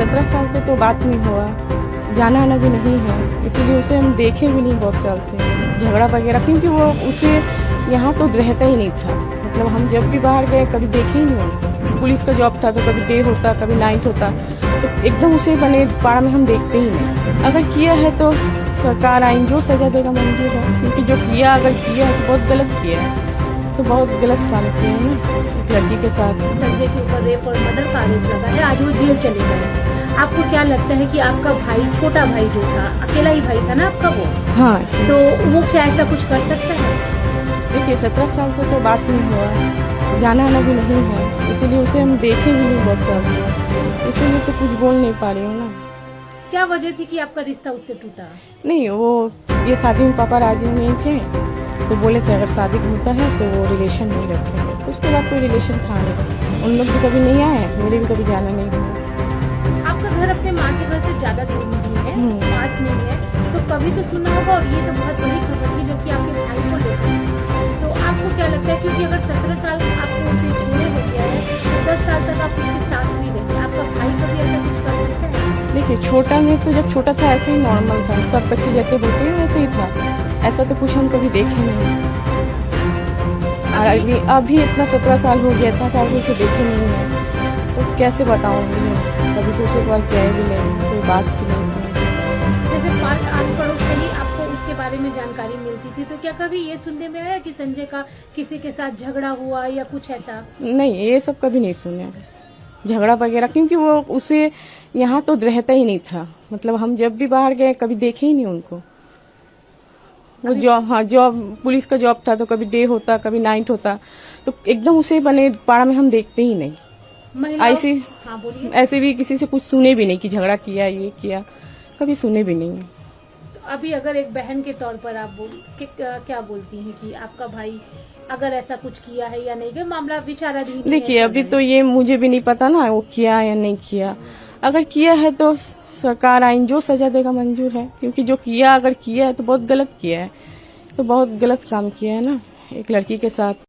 17 साल से तो बात नहीं हुआ, जाना आना भी नहीं है, इसीलिए उसे हम देखे भी नहीं बहुत साल से झगड़ा वगैरह, क्योंकि वो उसे यहाँ तो रहता ही नहीं था। मतलब हम जब भी बाहर गए कभी देखे ही नहीं उनको। पुलिस का जॉब था तो कभी डे होता कभी नाइट होता, तो एकदम उसे बने पाड़ा में हम देखते ही नहीं। अगर किया है तो सरकार आइन जो सजा देगा मंजूर है, क्योंकि जो किया अगर किया है तो बहुत गलत किया है, तो बहुत गलत काम किया है ना एक लड़की के साथ। संजय के ऊपर रेप और मर्डर का आरोप लगा है, आज वो जेल चले गए। आपको क्या लगता है कि आपका भाई, छोटा भाई जो था, अकेला ही भाई था ना आपका वो, हाँ, तो वो क्या ऐसा कुछ कर सकता है? देखिए 17 साल से तो बात नहीं हुआ, जाना आना भी नहीं है, इसीलिए उसे हम देखे भी नहीं बहुत साल से, इसीलिए तो कुछ बोल नहीं पा रही हूँ ना। क्या वजह थी कि आपका रिश्ता उससे टूटा? नहीं, वो ये शादी में पापा राजी नहीं थे, तो बोले थे अगर शादी होता है तो वो रिलेशन नहीं रखेंगे। उसके बाद कोई रिलेशन था नहीं, उन लोग भी कभी नहीं आए, मेरे भी कभी जाना नहीं हुआ। आपका घर अपने माँ के घर से ज्यादा दूर नहीं है, पास नहीं है, तो कभी तो सुना होगा, और ये तो बहुत बड़ी खबर थी जबकि आपके भाई को लेकर। तो आपको क्या लगता है, क्योंकि अगर 17 साल आपको उसे छोड़े हो गया है तो 10 साल तक आप उसके साथ भी रहे, आपका भाई कभी ऐसा कुछ कर सकता है? देखिए छोटा में तो जब छोटा था ऐसे ही नॉर्मल था, सब बच्चे जैसे होते हैं वैसे ही था, ऐसा तो कुछ हम कभी देखे नहीं। और अभी इतना 17 साल हो गया, इतना साल उसे देखे नहीं है, तो कैसे बताऊँगी मैं? कभी तो उसे एक बार गए भी नहीं, कोई बात भी नहीं की। जैसे आस पड़ोस से ही आपको उसके बारे में जानकारी मिलती थी, तो क्या कभी ये सुनने में आया कि संजय का किसी के साथ झगड़ा हुआ या कुछ ऐसा? नहीं, ये सब कभी नहीं सुने झगड़ा वगैरह, क्योंकि वो उसे यहाँ तो रहता ही नहीं था। मतलब हम जब भी बाहर गए कभी देखे ही नहीं उनको। वो जॉब, हाँ जॉब, पुलिस का जॉब था तो कभी डे होता कभी नाइट होता, तो एकदम उसे बने पाड़ा में हम देखते ही नहीं। ऐसे, हाँ बोलिए। ऐसे भी किसी से कुछ सुने भी नहीं कि झगड़ा किया ये किया, कभी सुने भी नहीं। तो अभी अगर एक बहन के तौर पर आप क्या बोलती हैं कि आपका भाई अगर ऐसा कुछ किया है या नहीं, कि मामला विचाराधीन है? देखिए अभी तो ये मुझे भी नहीं पता ना वो किया या नहीं किया। अगर किया है तो सरकार आइन जो सजा देगा मंजूर है, क्योंकि जो किया अगर किया है तो बहुत गलत किया है, तो बहुत गलत काम किया है ना एक लड़की के साथ।